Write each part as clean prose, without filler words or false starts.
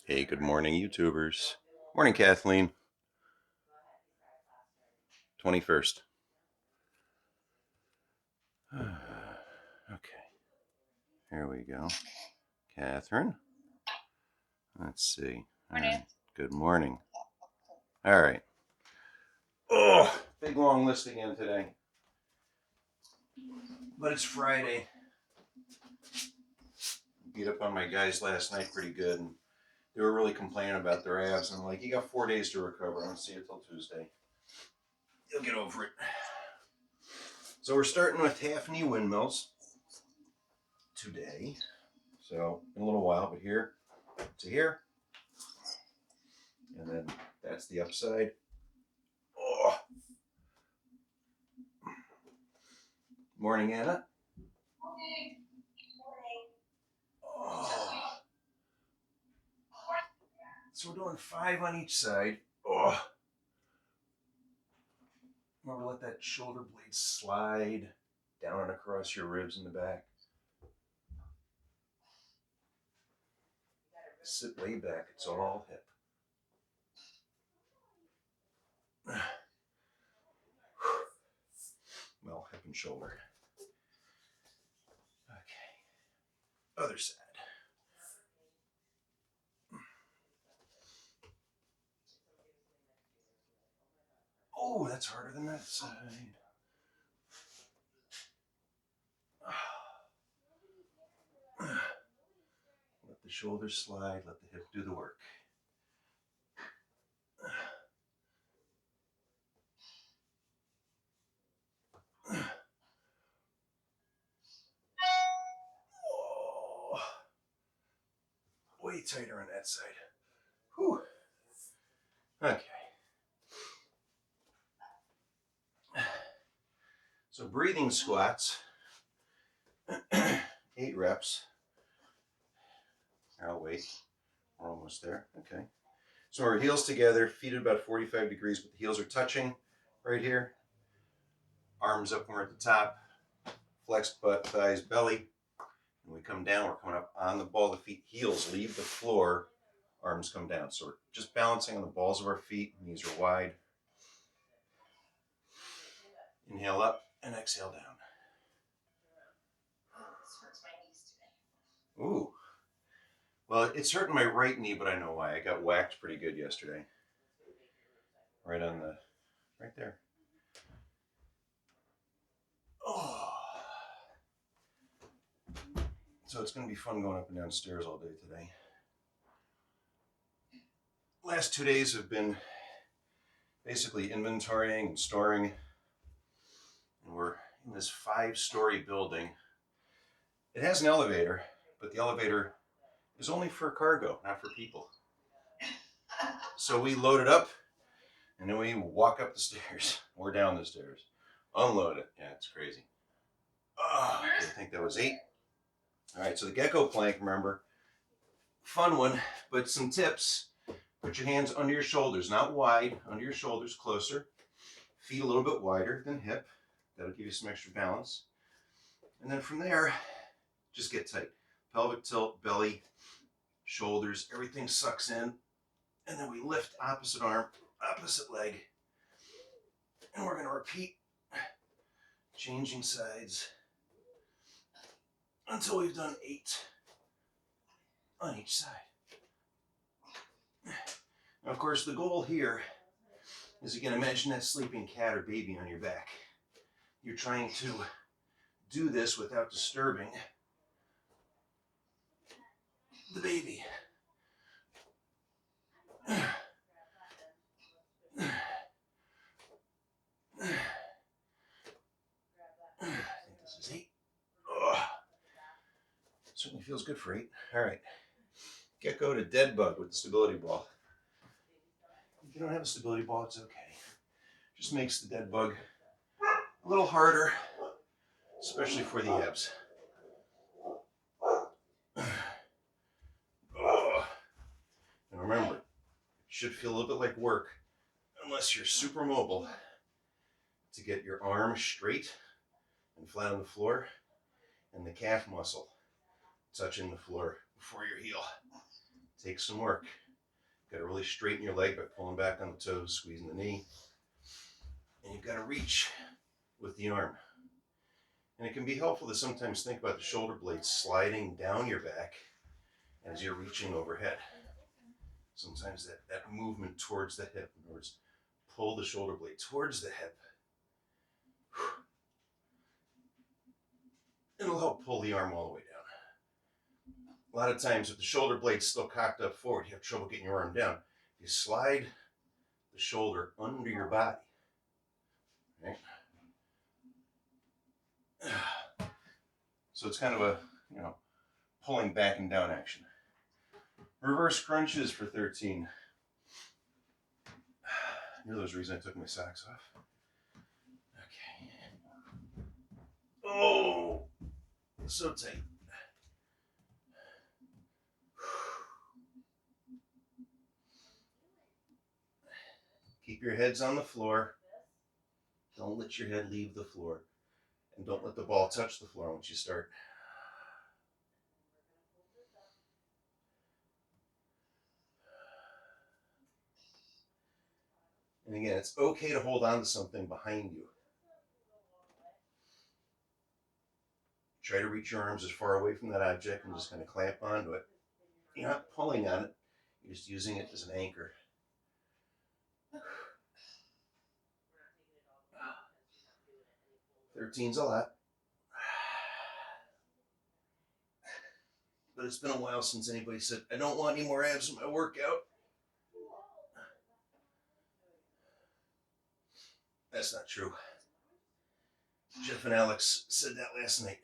Hey, good morning, YouTubers. Morning, Kathleen. 21st. Okay, here we go. Catherine, let's see. Good morning. All right. Oh, big long list again today. But it's Friday. Beat up on my guys last night pretty good, and they were really complaining about their abs. And I'm like, you got 4 days to recover. I don't see it till Tuesday. You'll get over it. So we're starting with half knee windmills today. So in a little while, but here to here. And then that's the upside. Oh. Morning, Anna. Morning. Oh. So we're doing 5 on each side. Oh. Remember, let that shoulder blade slide down and across your ribs in the back. Sit way back. It's all hip. Well, hip and shoulder. Okay. Other side. Oh, that's harder than that side. Let the shoulders slide. Let the hip do the work. Oh. Way tighter on that side. Whew. Okay. So breathing squats, 8 reps. I'll wait. We're almost there. Okay. So our heels together, feet at about 45 degrees, but the heels are touching right here. Arms up when we're at the top. Flexed butt, thighs, belly. When we come down, we're coming up on the ball of the feet. Heels leave the floor. Arms come down. So we're just balancing on the balls of our feet. Knees are wide. Inhale up and exhale down. Ooh. Well, it's hurting my right knee, but I know why. I got whacked pretty good yesterday. Right on the, right there. Oh. So it's going to be fun going up and down stairs all day today. Last 2 days have been basically inventorying and storing. And we're in this 5-story building. It has an elevator, but the elevator is only for cargo, not for people. So we load it up, and then we walk up the stairs or down the stairs. Unload it. Yeah, it's crazy. Oh, I think that was 8. All right, so the Gecko Plank, remember, fun one, but some tips. Put your hands under your shoulders, not wide, under your shoulders, closer. Feet a little bit wider than hip. That'll give you some extra balance. And then from there, just get tight. Pelvic tilt, belly, shoulders, everything sucks in. And then we lift opposite arm, opposite leg. And we're going to repeat, changing sides, until we've done 8 on each side. Now, of course, the goal here is, again, imagine that sleeping cat or baby on your back. You're trying to do this without disturbing the baby. I think this is 8. Oh, certainly feels good for 8. All right. Gecko to dead bug with the stability ball. If you don't have a stability ball, it's okay. Just makes the dead bug a little harder, especially for the abs. Oh. And remember, it should feel a little bit like work, unless you're super mobile, to get your arm straight and flat on the floor, and the calf muscle touching the floor before your heel. takes some work. Got to really straighten your leg by pulling back on the toes, squeezing the knee. And you've got to reach with the arm. And it can be helpful to sometimes think about the shoulder blades sliding down your back as you're reaching overhead. Sometimes that movement towards the hip, in other words, pull the shoulder blade towards the hip. It'll help pull the arm all the way down. A lot of times if the shoulder blade's still cocked up forward, you have trouble getting your arm down. You slide the shoulder under your body. Right? So it's kind of a, pulling back and down action. Reverse crunches for 13. I knew there was a reason I took my socks off. Okay. Oh, so tight. Keep your heads on the floor. Don't let your head leave the floor. And don't let the ball touch the floor once you start. And again, it's okay to hold on to something behind you. Try to reach your arms as far away from that object and just kind of clamp onto it. You're not pulling on it, you're just using it as an anchor. 13's a lot. But it's been a while since anybody said, I don't want any more abs in my workout. That's not true. Jeff and Alex said that last night.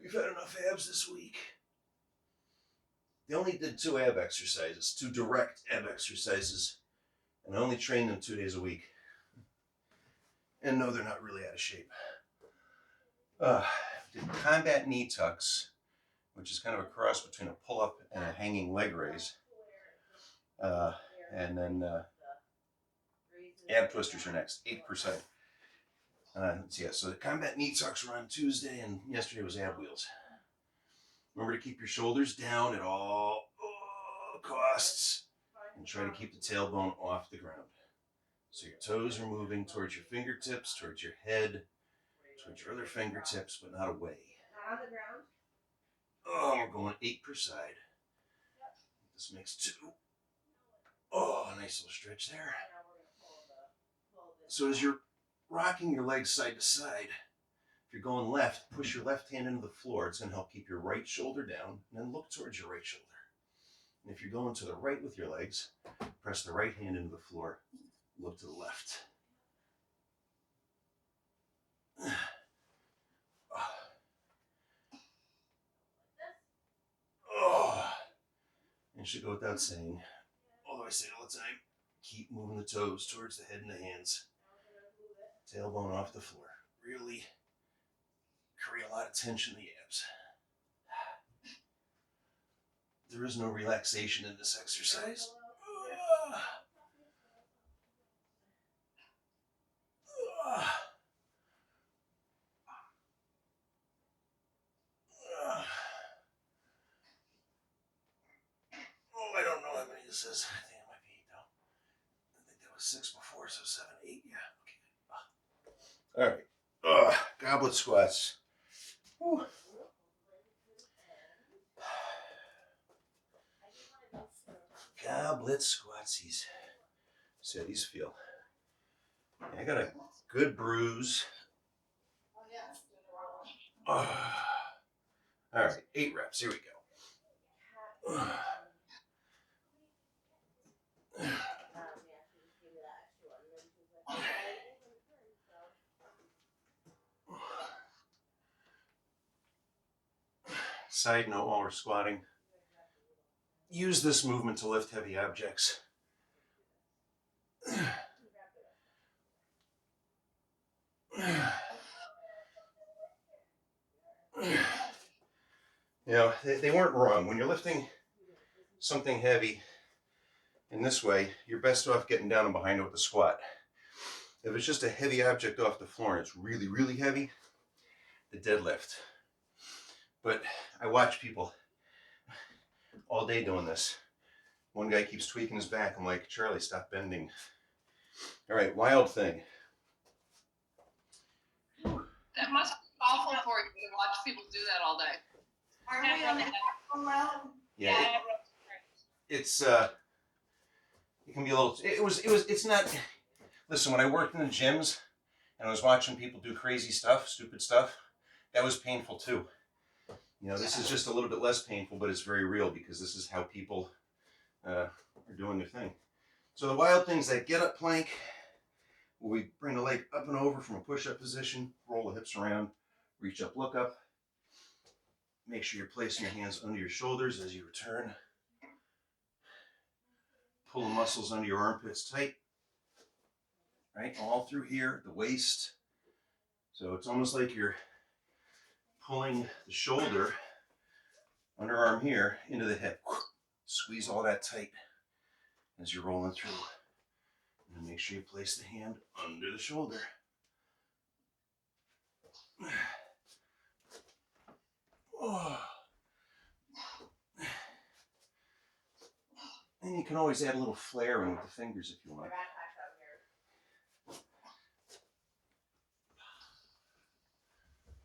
We've had enough abs this week. They only did 2 ab exercises, 2 direct ab exercises, and I only trained them 2 days a week. And no, they're not really out of shape. Did combat knee tucks, which is kind of a cross between a pull-up and a hanging leg raise. And then ab twisters are next, 8%. So the combat knee tucks were on Tuesday, and yesterday was ab wheels. Remember to keep your shoulders down at all costs, and try to keep the tailbone off the ground. So your toes are moving towards your fingertips, towards your head, towards your other fingertips, but not away. Not on the ground. Oh, we're going 8 per side. This makes 2. Oh, a nice little stretch there. So as you're rocking your legs side to side, if you're going left, push your left hand into the floor. It's going to help keep your right shoulder down, and then look towards your right shoulder. And if you're going to the right with your legs, press the right hand into the floor, look to the left. And it should go without saying, although I say it all the time, keep moving the toes towards the head and the hands. Tailbone off the floor. Really create a lot of tension in the abs. There is no relaxation in this exercise. I don't know how many this is. I think it might be 8 though. I think that was 6 before, so 7, 8. Yeah. Okay. All right. Goblet squats. Whew. Goblet squatsies. See how these feel. I got a good bruise. All right, 8 reps. Here we go. Side note while we're squatting, use this movement to lift heavy objects. They weren't wrong. When you're lifting something heavy in this way, you're best off getting down and behind it with a squat. If it's just a heavy object off the floor and it's really, really heavy, the deadlift. But I watch people all day doing this. One guy keeps tweaking his back. I'm like, Charlie, stop bending. All right, wild thing. That must be awful for you to watch people do that all day. Are we on the road? Yeah, it's it can be a little. It's not. Listen, when I worked in the gyms and I was watching people do crazy stuff, stupid stuff, that was painful too. You know, this is just a little bit less painful, but it's very real because this is how people are doing their thing. So the wild things, that get up plank, where we bring the leg up and over from a push-up position, roll the hips around, reach up, look up. Make sure you're placing your hands under your shoulders as you return. Pull the muscles under your armpits tight, right? All through here, the waist. So it's almost like you're pulling the shoulder, underarm here, into the hip. Squeeze all that tight as you're rolling through. And then make sure you place the hand under the shoulder. Oh. And you can always add a little flair in with the fingers if you want.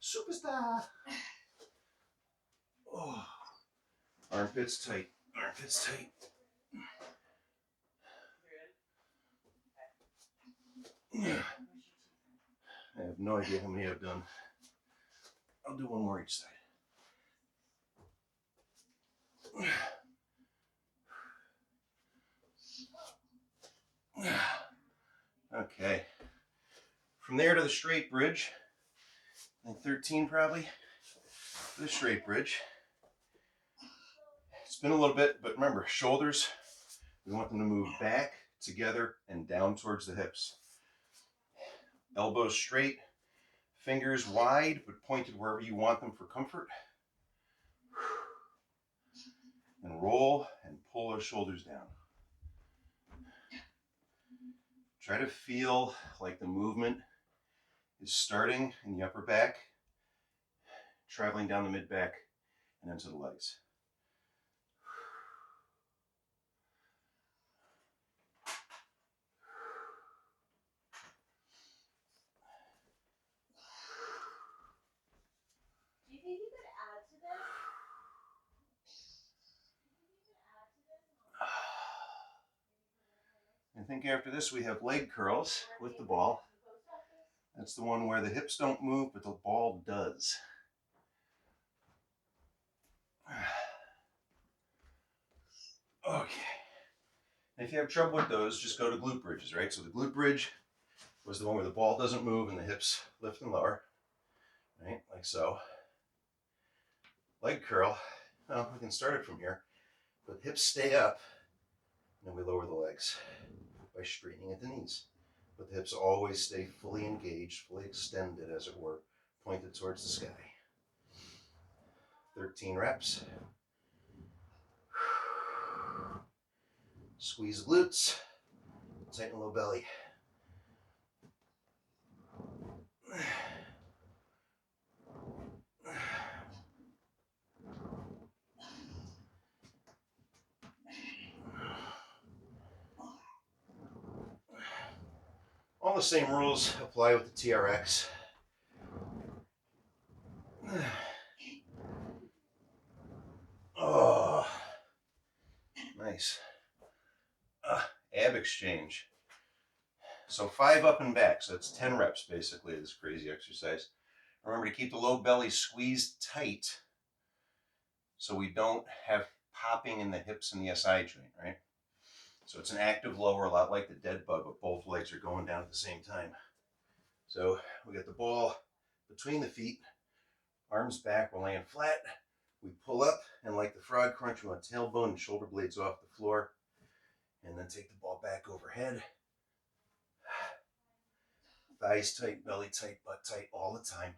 Superstar. Oh. Armpits tight. Armpits tight. I have no idea how many I've done. I'll do one more each side. Okay. From there to the straight bridge. I think 13 probably. For the straight bridge. Spin a little bit, but remember, shoulders, we want them to move back, together, and down towards the hips. Elbows straight, fingers wide, but pointed wherever you want them for comfort. And roll and pull those shoulders down. Try to feel like the movement is starting in the upper back, traveling down the mid back, and into the legs. Do you think you could add to this? I think after this we have leg curls with the ball. That's the one where the hips don't move, but the ball does. Okay. And if you have trouble with those, just go to glute bridges, right? So the glute bridge was the one where the ball doesn't move and the hips lift and lower, right? Like so. Leg curl, well, we can start it from here, but hips stay up, and then we lower the legs by straightening at the knees. But the hips always stay fully engaged, fully extended, as it were, pointed towards the sky. 13 reps. Squeeze the glutes, tighten low belly. All the same rules apply with the TRX. Oh, nice. Ab exchange. So 5 up and back, so that's 10 reps basically of this crazy exercise. Remember to keep the low belly squeezed tight so we don't have popping in the hips and the SI joint, right? So it's an active lower, a lot like the dead bug, but both legs are going down at the same time. So we got the ball between the feet, arms back, we're laying flat. We pull up, and like the frog crunch, we want tailbone and shoulder blades off the floor, and then take the ball back overhead. Thighs tight, belly tight, butt tight all the time.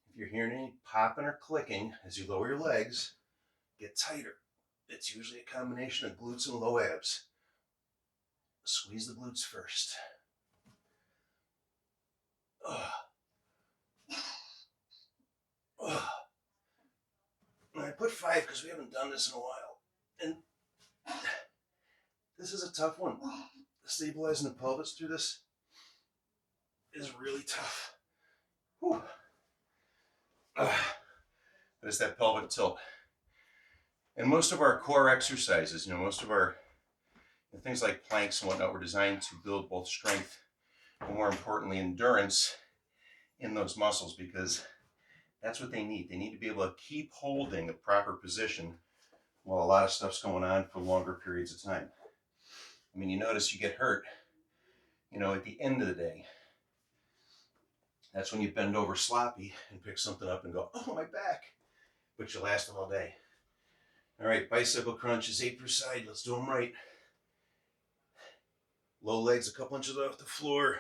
If you're hearing any popping or clicking as you lower your legs, get tighter. It's usually a combination of glutes and low abs. Squeeze the glutes first. put 5 because we haven't done this in a while. And this is a tough one. Stabilizing the pelvis through this is really tough. Whew. But it's that pelvic tilt. And most of our core exercises, most of our things like planks and whatnot were designed to build both strength and, more importantly, endurance in those muscles, because that's what they need. They need to be able to keep holding a proper position while a lot of stuff's going on for longer periods of time. I mean, you notice you get hurt, at the end of the day. That's when you bend over sloppy and pick something up and go, oh, my back. But you last all day. All right, bicycle crunches, 8 per side. Let's do them right. Low legs a couple inches off the floor.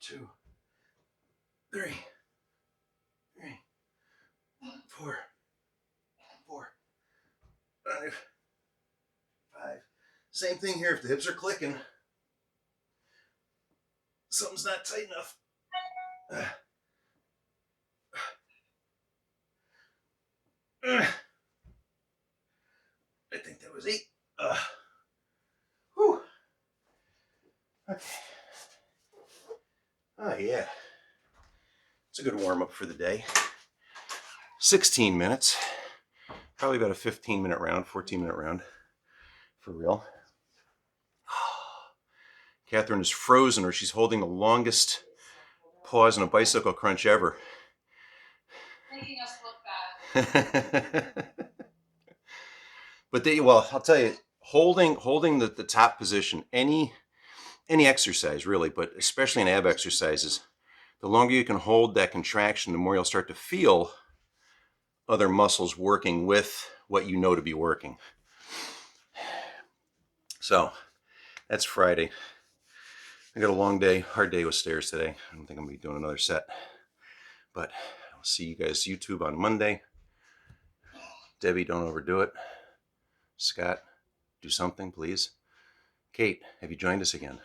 2, 3, 4, 5, 5. Same thing here. If the hips are clicking, something's not tight enough. I think that was 8. Whew. Okay. Oh, yeah. It's a good warm-up for the day. 16 minutes. Probably about a 15-minute round, 14-minute round. For real. Catherine is frozen, or she's holding the longest pause in a bicycle crunch ever. Making us look bad. But I'll tell you, holding the top position, any exercise really, but especially in ab exercises, the longer you can hold that contraction, the more you'll start to feel other muscles working with what you know to be working. So that's Friday. I got a long day, hard day with stairs today. I don't think I'm going to be doing another set. But I'll see you guys YouTube on Monday. Debbie, don't overdo it. Scott, do something, please. Kate, have you joined us again?